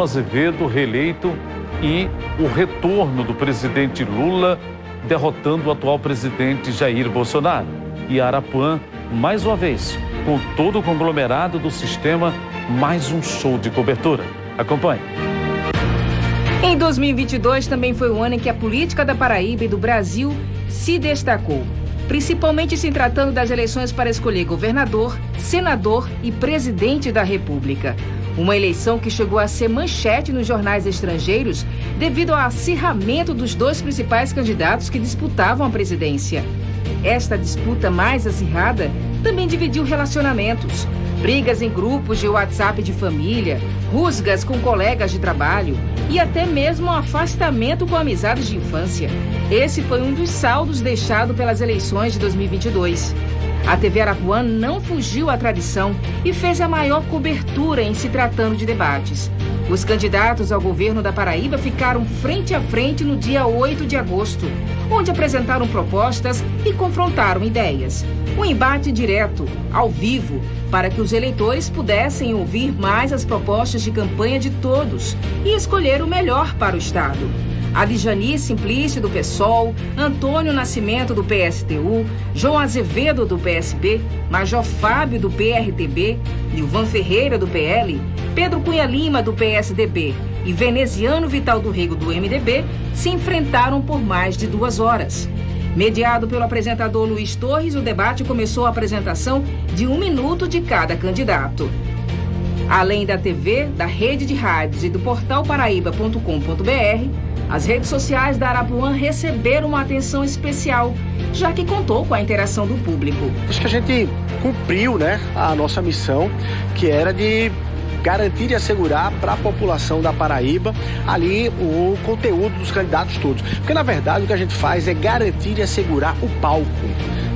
Azevedo reeleito e o retorno do presidente Lula derrotando o atual presidente Jair Bolsonaro. E Arapuã, mais uma vez, com todo o conglomerado do sistema, mais um show de cobertura. Acompanhe. Em 2022 também foi o ano em que a política da Paraíba e do Brasil se destacou, principalmente se tratando das eleições para escolher governador, senador e presidente da República. Uma eleição que chegou a ser manchete nos jornais estrangeiros devido ao acirramento dos dois principais candidatos que disputavam a presidência. Esta disputa mais acirrada também dividiu relacionamentos. Brigas em grupos de WhatsApp de família, rusgas com colegas de trabalho e até mesmo um afastamento com amizades de infância. Esse foi um dos saldos deixados pelas eleições de 2022. A TV Arapuã não fugiu à tradição e fez a maior cobertura em se tratando de debates. Os candidatos ao governo da Paraíba ficaram frente a frente no dia 8 de agosto, onde apresentaram propostas e confrontaram ideias. Um embate direto, ao vivo, para que os eleitores pudessem ouvir mais as propostas de campanha de todos e escolher o melhor para o Estado. Adjani Simplício, do PSOL, Antônio Nascimento, do PSTU, João Azevedo, do PSB, Major Fábio, do PRTB, Nilvan Ferreira, do PL, Pedro Cunha Lima, do PSDB e Veneziano Vital do Rego, do MDB, se enfrentaram por mais de 2 horas. Mediado pelo apresentador Luiz Torres, o debate começou a apresentação de 1 minuto de cada candidato. Além da TV, da rede de rádios e do portal paraíba.com.br, as redes sociais da Arapuã receberam uma atenção especial, já que contou com a interação do público. Acho que a gente cumpriu, a nossa missão, que era de garantir e assegurar para a população da Paraíba ali o conteúdo dos candidatos todos. Porque, na verdade, o que a gente faz é garantir e assegurar o palco.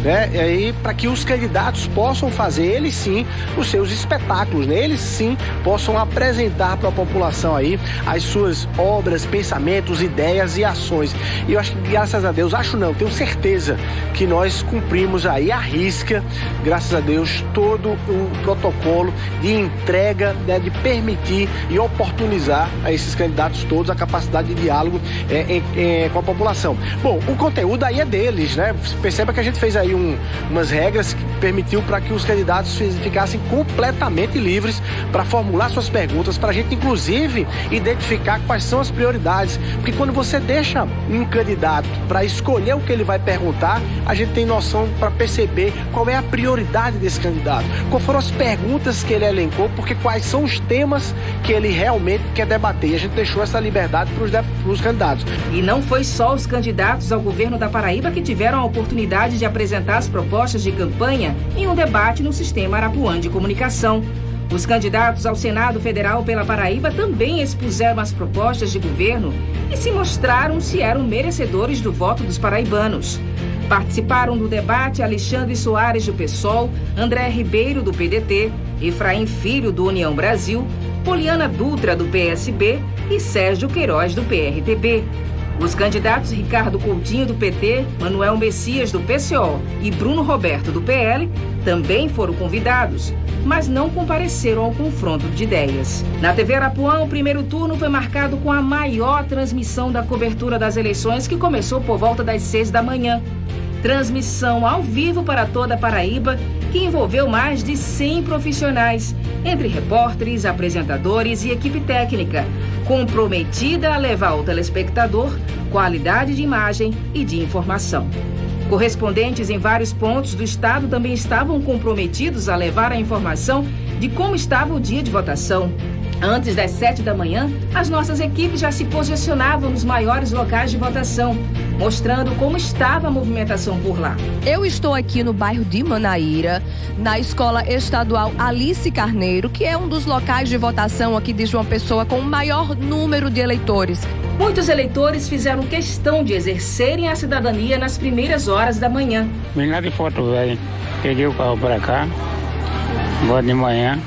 E aí, para que os candidatos possam fazer, eles sim, os seus espetáculos, eles sim possam apresentar para a população aí as suas obras, pensamentos, ideias e ações. E eu acho que, graças a Deus, tenho certeza que nós cumprimos aí à risca, graças a Deus, todo o protocolo de entrega, de permitir e oportunizar a esses candidatos todos a capacidade de diálogo com a população. Bom, o conteúdo aí é deles, Perceba que a gente fez aí umas regras que permitiu para que os candidatos ficassem completamente livres para formular suas perguntas, para a gente, inclusive, identificar quais são as prioridades. Porque quando você deixa um candidato para escolher o que ele vai perguntar, a gente tem noção para perceber qual é a prioridade desse candidato, quais foram as perguntas que ele elencou, porque quais são os temas que ele realmente quer debater. E a gente deixou essa liberdade para os candidatos. E não foi só os candidatos ao governo da Paraíba que tiveram a oportunidade de apresentar as propostas de campanha em um debate no sistema Arapuã de comunicação. Os candidatos ao Senado Federal pela Paraíba também expuseram as propostas de governo e se mostraram se eram merecedores do voto dos paraibanos. Participaram do debate Alexandre Soares, do PSOL, André Ribeiro, do PDT, Efraim Filho, do União Brasil, Poliana Dutra, do PSB e Sérgio Queiroz, do PRTB. Os candidatos Ricardo Coutinho, do PT, Manuel Messias, do PCO e Bruno Roberto, do PL, também foram convidados, mas não compareceram ao confronto de ideias. Na TV Arapuã, o primeiro turno foi marcado com a maior transmissão da cobertura das eleições, que começou por volta das 6 da manhã. Transmissão ao vivo para toda a Paraíba, que envolveu mais de 100 profissionais, entre repórteres, apresentadores e equipe técnica, comprometida a levar ao telespectador qualidade de imagem e de informação. Correspondentes em vários pontos do estado também estavam comprometidos a levar a informação de como estava o dia de votação. Antes das 7 da manhã, as nossas equipes já se posicionavam nos maiores locais de votação, mostrando como estava a movimentação por lá. Eu estou aqui no bairro de Manaíra, na Escola Estadual Alice Carneiro, que é um dos locais de votação aqui de João Pessoa com o maior número de eleitores. Muitos eleitores fizeram questão de exercerem a cidadania nas primeiras horas da manhã. Vim lá de Porto Velho, peguei o carro para cá, vou de manhã.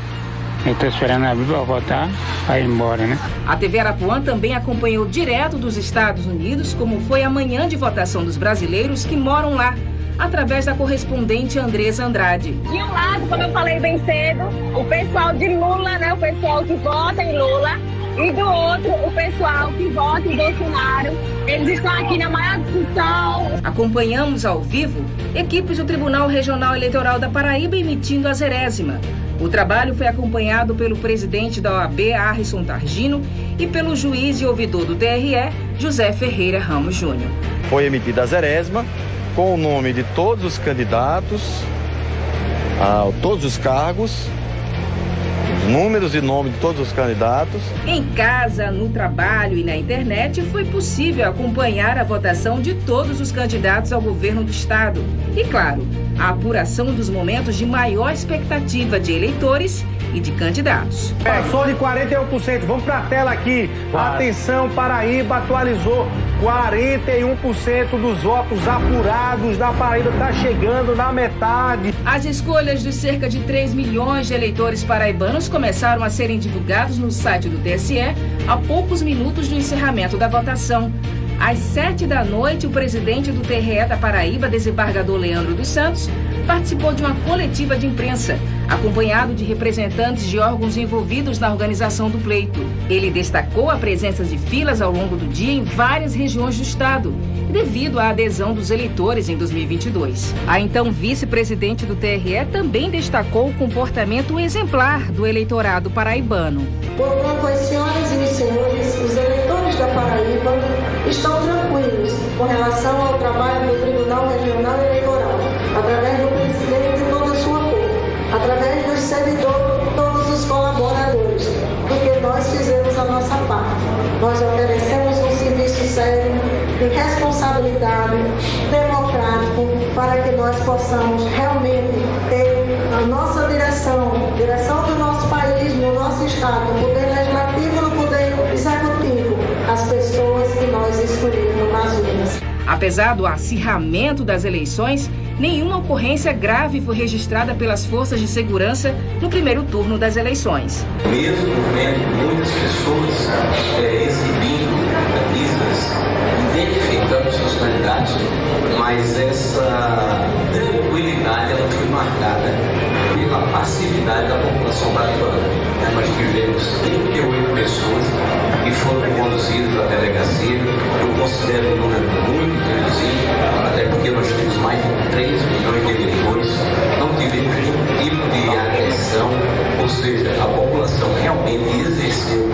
Estou esperando abrir para votar, para ir embora, A TV Arapuã também acompanhou direto dos Estados Unidos como foi a manhã de votação dos brasileiros que moram lá, através da correspondente Andresa Andrade. De um lado, como eu falei bem cedo, o pessoal de Lula, o pessoal que vota em Lula, e do outro o pessoal que vota em Bolsonaro. Eles estão aqui na maior discussão. Acompanhamos ao vivo equipes do Tribunal Regional Eleitoral da Paraíba emitindo a 0ª. O trabalho foi acompanhado pelo presidente da OAB, Arrisson Targino, e pelo juiz e ouvidor do TRE, José Ferreira Ramos Júnior. Foi emitida a 0ª com o nome de todos os candidatos, todos os cargos, os números e nome de todos os candidatos. Em casa, no trabalho e na internet, foi possível acompanhar a votação de todos os candidatos ao governo do estado. E, claro, a apuração dos momentos de maior expectativa de eleitores e de candidatos. Passou de 41%. Vamos para a tela aqui. Atenção, Paraíba atualizou. 41% dos votos apurados na Paraíba, está chegando na metade. As escolhas dos cerca de 3 milhões de eleitores paraibanos começaram a serem divulgados no site do TSE a poucos minutos do encerramento da votação. Às 7 da noite, o presidente do TRE da Paraíba, desembargador Leandro dos Santos, participou de uma coletiva de imprensa, acompanhado de representantes de órgãos envolvidos na organização do pleito. Ele destacou a presença de filas ao longo do dia em várias regiões do estado, devido à adesão dos eleitores em 2022. A então vice-presidente do TRE também destacou o comportamento exemplar do eleitorado paraibano. Portanto, as senhoras e os senhores, os eleitores da Paraíba estão tranquilos com relação ao trabalho do Tribunal Regional Eleitoral, através do presidente e toda a sua corte, através dos servidores, todos os colaboradores, porque nós fizemos a nossa parte. Nós oferecemos um serviço sério, de responsabilidade, democrático, para que nós possamos realmente ter a nossa direção do nosso país, no nosso estado, no poder legislativo e no poder executivo, as pessoas que nós escolhemos nas urnas. Apesar do acirramento das eleições, nenhuma ocorrência grave foi registrada pelas forças de segurança no primeiro turno das eleições. Mesmo vendo muitas pessoas exibindo listas, identificando seus candidatos, mas essa tranquilidade ela foi marcada pela passividade da população paraibana. Nós tivemos 38 pessoas que foram conduzidas para a delegacia. Eu considero um número muito reduzido, até porque nós temos mais de 3 milhões de eleitores. Não tivemos nenhum tipo de agressão, ou seja, a população realmente exerceu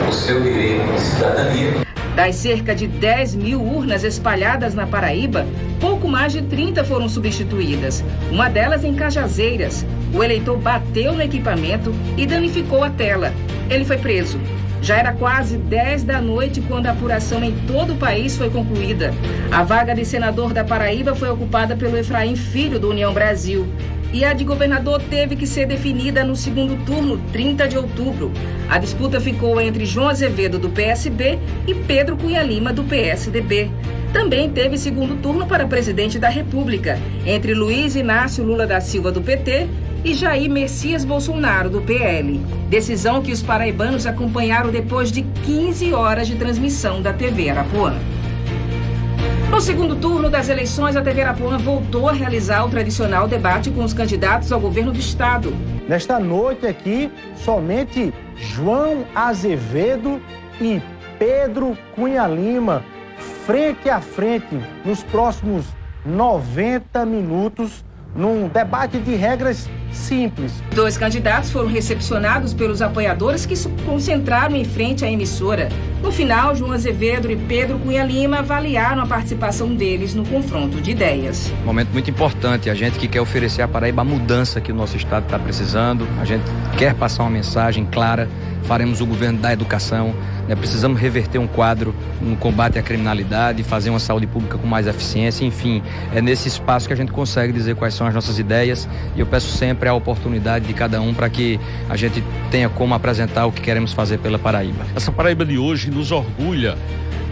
o seu direito de cidadania. Das cerca de 10 mil urnas espalhadas na Paraíba, pouco mais de 30 foram substituídas. Uma delas em Cajazeiras. O eleitor bateu no equipamento e danificou a tela. Ele foi preso. Já era quase 10 da noite quando a apuração em todo o país foi concluída. A vaga de senador da Paraíba foi ocupada pelo Efraim Filho, do União Brasil. E a de governador teve que ser definida no segundo turno, 30 de outubro. A disputa ficou entre João Azevedo, do PSB, e Pedro Cunha Lima, do PSDB. Também teve segundo turno para presidente da República, entre Luiz Inácio Lula da Silva, do PT, e Jair Messias Bolsonaro, do PL. Decisão que os paraibanos acompanharam depois de 15 horas de transmissão da TV Arapuã. No segundo turno das eleições, a TV Arapuã voltou a realizar o tradicional debate com os candidatos ao governo do estado. Nesta noite aqui, somente João Azevedo e Pedro Cunha Lima, frente a frente, nos próximos 90 minutos, num debate de regras simples. 2 candidatos foram recepcionados pelos apoiadores que se concentraram em frente à emissora. No final, João Azevedo e Pedro Cunha Lima avaliaram a participação deles no confronto de ideias. Momento muito importante, a gente que quer oferecer à Paraíba a mudança que o nosso estado está precisando, a gente quer passar uma mensagem clara, faremos o governo da educação, precisamos reverter um quadro no combate à criminalidade, fazer uma saúde pública com mais eficiência, enfim, é nesse espaço que a gente consegue dizer quais são as nossas ideias e eu peço sempre a oportunidade de cada um para que a gente tenha como apresentar o que queremos fazer pela Paraíba. Essa Paraíba de hoje nos orgulha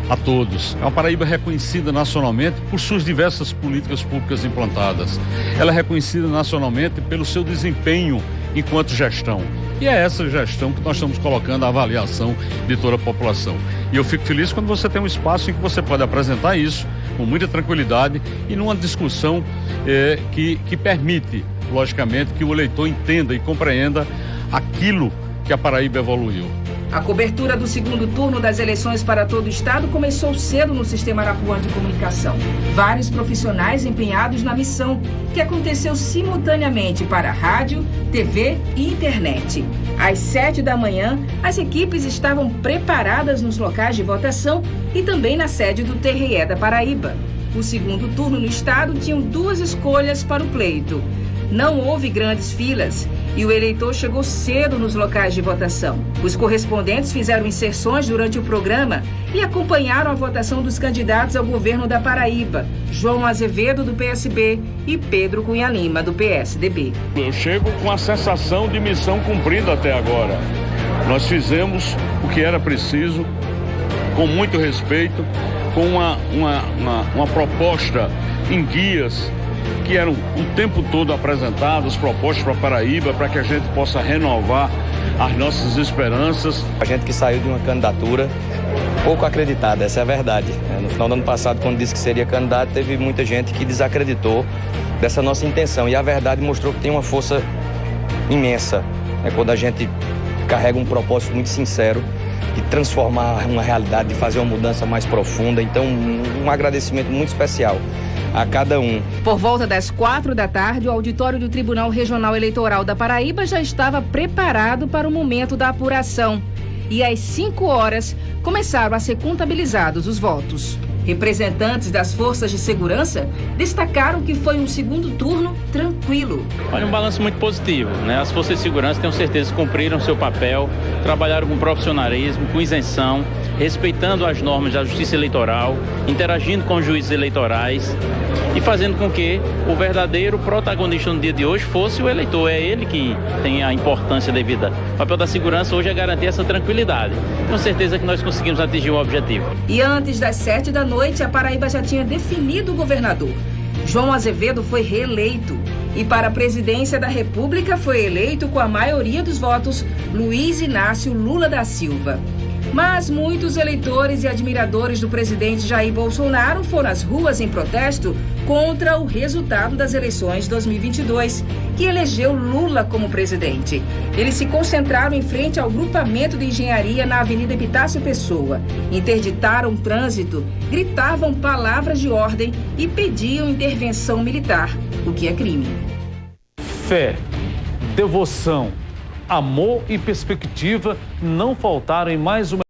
a todos. É uma Paraíba reconhecida nacionalmente por suas diversas políticas públicas implantadas. Ela é reconhecida nacionalmente pelo seu desempenho enquanto gestão. E é essa gestão que nós estamos colocando a avaliação de toda a população. E eu fico feliz quando você tem um espaço em que você pode apresentar isso com muita tranquilidade e numa discussão que permite, logicamente, que o eleitor entenda e compreenda aquilo que a Paraíba evoluiu. A cobertura do segundo turno das eleições para todo o estado começou cedo no Sistema Arapuã de Comunicação. Vários profissionais empenhados na missão, que aconteceu simultaneamente para rádio, TV e internet. Às 7 da manhã, as equipes estavam preparadas nos locais de votação e também na sede do TRE da Paraíba. O segundo turno no estado tinha 2 escolhas para o pleito. Não houve grandes filas e o eleitor chegou cedo nos locais de votação. Os correspondentes fizeram inserções durante o programa e acompanharam a votação dos candidatos ao governo da Paraíba, João Azevedo, do PSB, e Pedro Cunha Lima, do PSDB. Eu chego com a sensação de missão cumprida até agora. Nós fizemos o que era preciso, com muito respeito, com uma proposta em guias que eram o tempo todo apresentadas, propostas para a Paraíba, para que a gente possa renovar as nossas esperanças. A gente que saiu de uma candidatura pouco acreditada, essa é a verdade. No final do ano passado, quando disse que seria candidato, teve muita gente que desacreditou dessa nossa intenção. E a verdade mostrou que tem uma força imensa. Quando a gente carrega um propósito muito sincero de transformar uma realidade, de fazer uma mudança mais profunda. Então, um agradecimento muito especial a cada um. Por volta das 4 da tarde, o auditório do Tribunal Regional Eleitoral da Paraíba já estava preparado para o momento da apuração. E às 5 horas, começaram a ser contabilizados os votos. Representantes das forças de segurança destacaram que foi um segundo turno tranquilo. Olha, um balanço muito positivo, né? As forças de segurança, tenho certeza, cumpriram seu papel, trabalharam com profissionalismo, com isenção, respeitando as normas da Justiça Eleitoral, interagindo com os juízes eleitorais e fazendo com que o verdadeiro protagonista no dia de hoje fosse o eleitor. É ele que tem a importância devida. O papel da segurança hoje é garantir essa tranquilidade. Com certeza que nós conseguimos atingir o objetivo. E antes das 7 da noite, a Paraíba já tinha definido o governador. João Azevedo foi reeleito. E para a presidência da República foi eleito com a maioria dos votos Luiz Inácio Lula da Silva. Mas muitos eleitores e admiradores do presidente Jair Bolsonaro foram às ruas em protesto contra o resultado das eleições de 2022, que elegeu Lula como presidente. Eles se concentraram em frente ao grupamento de engenharia na Avenida Epitácio Pessoa, interditaram o trânsito, gritavam palavras de ordem e pediam intervenção militar, o que é crime. Fé, devoção, amor e perspectiva não faltaram em mais uma